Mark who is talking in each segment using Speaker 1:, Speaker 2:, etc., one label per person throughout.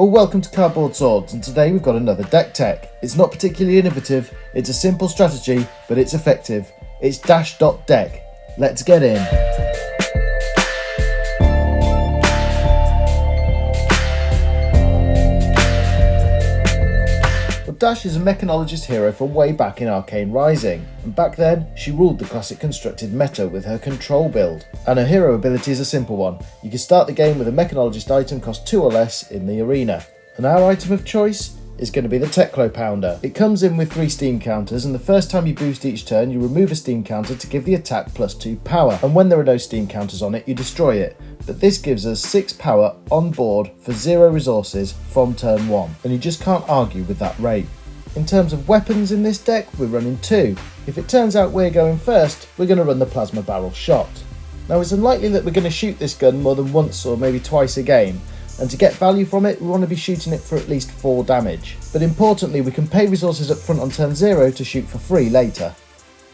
Speaker 1: Well, welcome to Cardboard Swords, and today we've got another deck tech. It's not particularly innovative, it's a simple strategy, but it's effective. It's Dash.Deck. Let's get in. Well, Dash is a mechanologist hero from way back in Arcane Rising, and back then she ruled the classic constructed meta with her control build. And her hero ability is a simple one. You can start the game with a mechanologist item cost 2 or less in the arena. And our item of choice is going to be the Teklo Pounder. It comes in with 3 steam counters, and the first time you boost each turn you remove a steam counter to give the attack +2 power, and when there are no steam counters on it you destroy it. But this gives us 6 power on board for 0 resources from turn 1, and you just can't argue with that rate. In terms of weapons in this deck, we're running 2. If it turns out we're going first, we're going to run the plasma barrel shot. Now it's unlikely that we're going to shoot this gun more than once or maybe twice a game, and to get value from it we want to be shooting it for at least 4 damage. But importantly, we can pay resources up front on turn 0 to shoot for free later.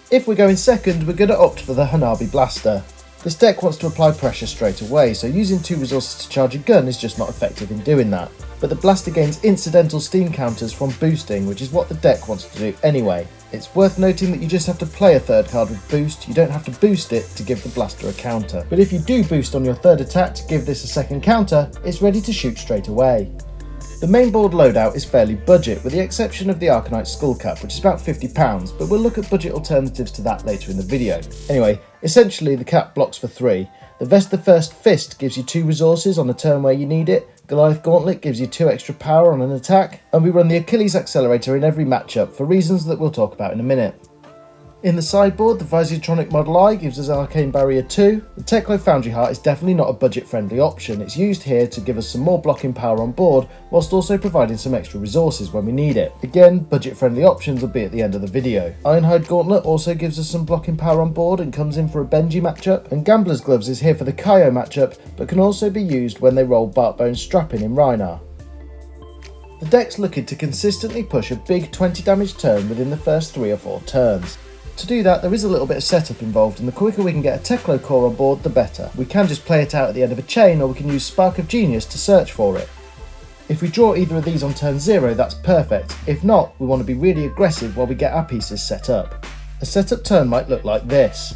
Speaker 1: If we're going second, we're going to opt for the Hanabi Blaster. This deck wants to apply pressure straight away, so using 2 resources to charge a gun is just not effective in doing that. But the blaster gains incidental steam counters from boosting, which is what the deck wants to do anyway. It's worth noting that you just have to play a third card with boost, you don't have to boost it to give the blaster a counter. But if you do boost on your third attack to give this a second counter, it's ready to shoot straight away. The main board loadout is fairly budget, with the exception of the Arcanite Skull Cap, which is about £50, but we'll look at budget alternatives to that later in the video. Anyway, essentially the cap blocks for 3. The Vest the First Fist gives you 2 resources on a turn where you need it, Goliath Gauntlet gives you 2 extra power on an attack, and we run the Achilles Accelerator in every matchup for reasons that we'll talk about in a minute. In the sideboard, the Visiotronic Model I gives us Arcane Barrier 2. The Teklo Foundry Heart is definitely not a budget-friendly option. It's used here to give us some more blocking power on board, whilst also providing some extra resources when we need it. Again, budget-friendly options will be at the end of the video. Ironhide Gauntlet also gives us some blocking power on board and comes in for a Benji matchup, and Gambler's Gloves is here for the Kaio matchup, but can also be used when they roll Barkbone Strapping in Rhinar. The deck's looking to consistently push a big 20 damage turn within the first 3 or 4 turns. To do that, there is a little bit of setup involved, and the quicker we can get a Teklo core on board, the better. We can just play it out at the end of a chain, or we can use Spark of Genius to search for it. If we draw either of these on turn 0, that's perfect. If not, we want to be really aggressive while we get our pieces set up. A setup turn might look like this.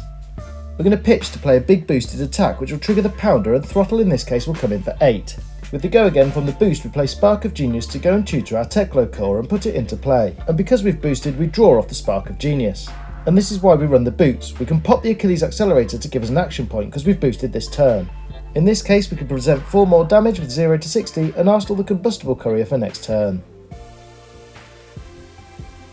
Speaker 1: We're going to pitch to play a big boosted attack, which will trigger the Pounder, and Throttle in this case will come in for 8. With the go again from the boost, we play Spark of Genius to go and tutor our Teklo core and put it into play. And because we've boosted, we draw off the Spark of Genius. And this is why we run the boots. We can pop the Achilles Accelerator to give us an action point because we've boosted this turn. In this case we can present 4 more damage with 0 to 60 and Arsenal the Combustible Courier for next turn.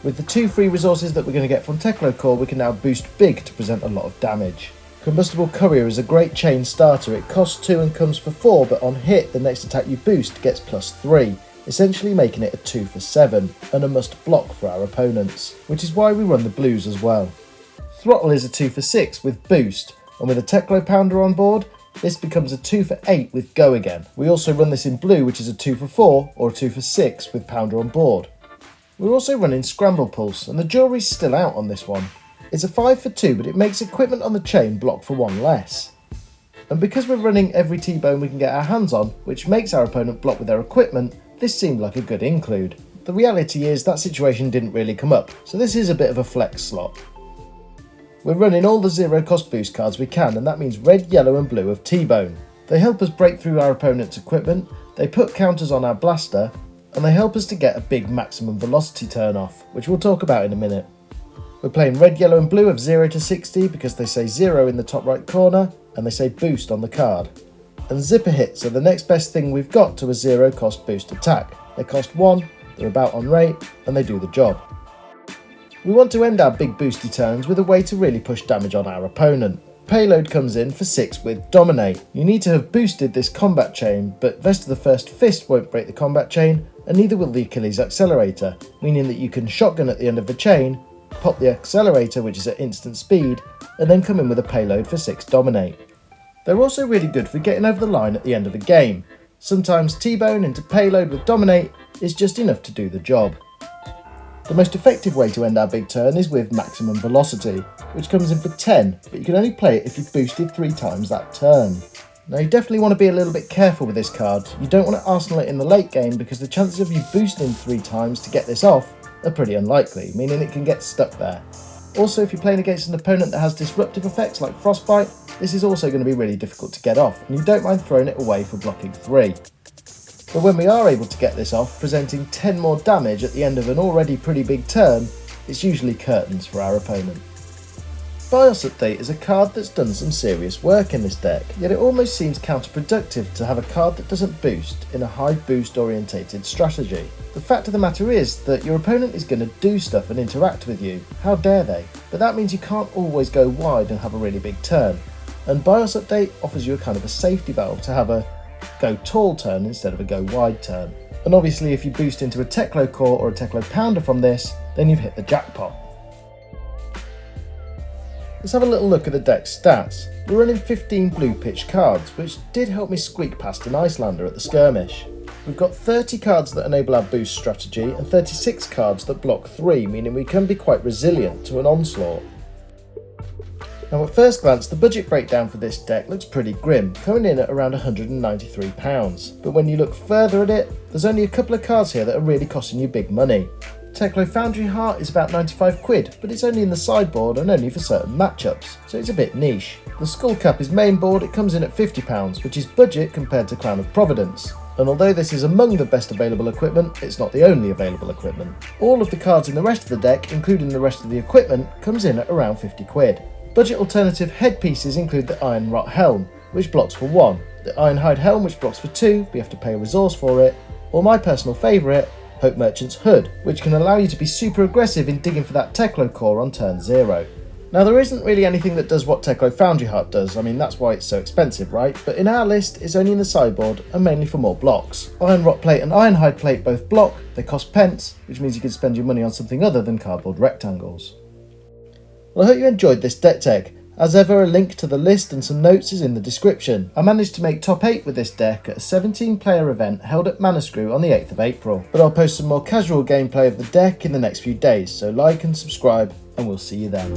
Speaker 1: With the 2 free resources that we're going to get from Teklo Core, we can now boost big to present a lot of damage. Combustible Courier is a great chain starter. It costs 2 and comes for 4, but on hit the next attack you boost gets +3. Essentially making it a 2 for 7, and a must block for our opponents, which is why we run the blues as well. Throttle is a 2 for 6 with boost, and with a Teklo Pounder on board, this becomes a 2 for 8 with go again. We also run this in blue, which is a 2 for 4 or a 2 for 6 with Pounder on board. We're also running Scramble Pulse, and the jury's still out on this one. It's a 5 for 2, but it makes equipment on the chain block for 1 less. And because we're running every T-bone we can get our hands on, which makes our opponent block with their equipment, this seemed like a good include. The reality is that situation didn't really come up, so this is a bit of a flex slot. We're running all the 0 cost boost cards we can, and that means red, yellow and blue of T-bone. They help us break through our opponent's equipment, they put counters on our blaster, and they help us to get a big maximum velocity turn off, which we'll talk about in a minute. We're playing red, yellow and blue of 0 to 60 because they say 0 in the top right corner, and they say boost on the card. And zipper hits are the next best thing we've got to a 0 cost boost attack. They cost 1, they're about on rate, and they do the job. We want to end our big boosty turns with a way to really push damage on our opponent. Payload comes in for 6 with Dominate. You need to have boosted this combat chain, but Vest of the First Fist won't break the combat chain, and neither will the Achilles Accelerator, meaning that you can shotgun at the end of the chain, pop the Accelerator which is at instant speed, and then come in with a payload for 6 Dominate. They're also really good for getting over the line at the end of a game. Sometimes T-bone into payload with Dominate is just enough to do the job. The most effective way to end our big turn is with Maximum Velocity, which comes in for 10, but you can only play it if you've boosted 3 times that turn. Now you definitely want to be a little bit careful with this card. You don't want to arsenal it in the late game because the chances of you boosting 3 times to get this off are pretty unlikely, meaning it can get stuck there. Also, if you're playing against an opponent that has disruptive effects like Frostbite, this is also going to be really difficult to get off, and you don't mind throwing it away for blocking 3. But when we are able to get this off, presenting 10 more damage at the end of an already pretty big turn, it's usually curtains for our opponent. BIOS Update is a card that's done some serious work in this deck, yet it almost seems counterproductive to have a card that doesn't boost in a high boost orientated strategy. The fact of the matter is that your opponent is going to do stuff and interact with you, how dare they? But that means you can't always go wide and have a really big turn, and BIOS Update offers you a kind of a safety valve to have a go tall turn instead of a go wide turn. And obviously if you boost into a Teklo core or a Teklo pounder from this, then you've hit the jackpot. Let's have a little look at the deck's stats. We're running 15 blue pitch cards, which did help me squeak past an Icelander at the Skirmish. We've got 30 cards that enable our boost strategy and 36 cards that block 3, meaning we can be quite resilient to an onslaught. Now at first glance, the budget breakdown for this deck looks pretty grim, coming in at around £193, but when you look further at it, there's only a couple of cards here that are really costing you big money. Teklo Foundry Heart is about 95 quid, but it's only in the sideboard and only for certain matchups, so it's a bit niche. The Skullcap is main board, it comes in at £50, which is budget compared to Crown of Providence. And although this is among the best available equipment, it's not the only available equipment. All of the cards in the rest of the deck, including the rest of the equipment, comes in at around 50 quid. Budget alternative headpieces include the Iron Rot Helm, which blocks for 1, the Ironhide Helm, which blocks for 2, but you have to pay a resource for it, or my personal favourite, Hope Merchant's Hood, which can allow you to be super aggressive in digging for that Teklo core on turn 0. Now there isn't really anything that does what Teklo Foundry Heart does, I mean that's why it's so expensive, right? But in our list it's only in the sideboard and mainly for more blocks. Iron Rot Plate and Ironhide Plate both block, they cost pence, which means you can spend your money on something other than cardboard rectangles. Well, I hope you enjoyed this deck tech. As ever, a link to the list and some notes is in the description. I managed to make top 8 with this deck at a 17-player event held at Manascrew on the 8th of April. But I'll post some more casual gameplay of the deck in the next few days, so like and subscribe, and we'll see you then.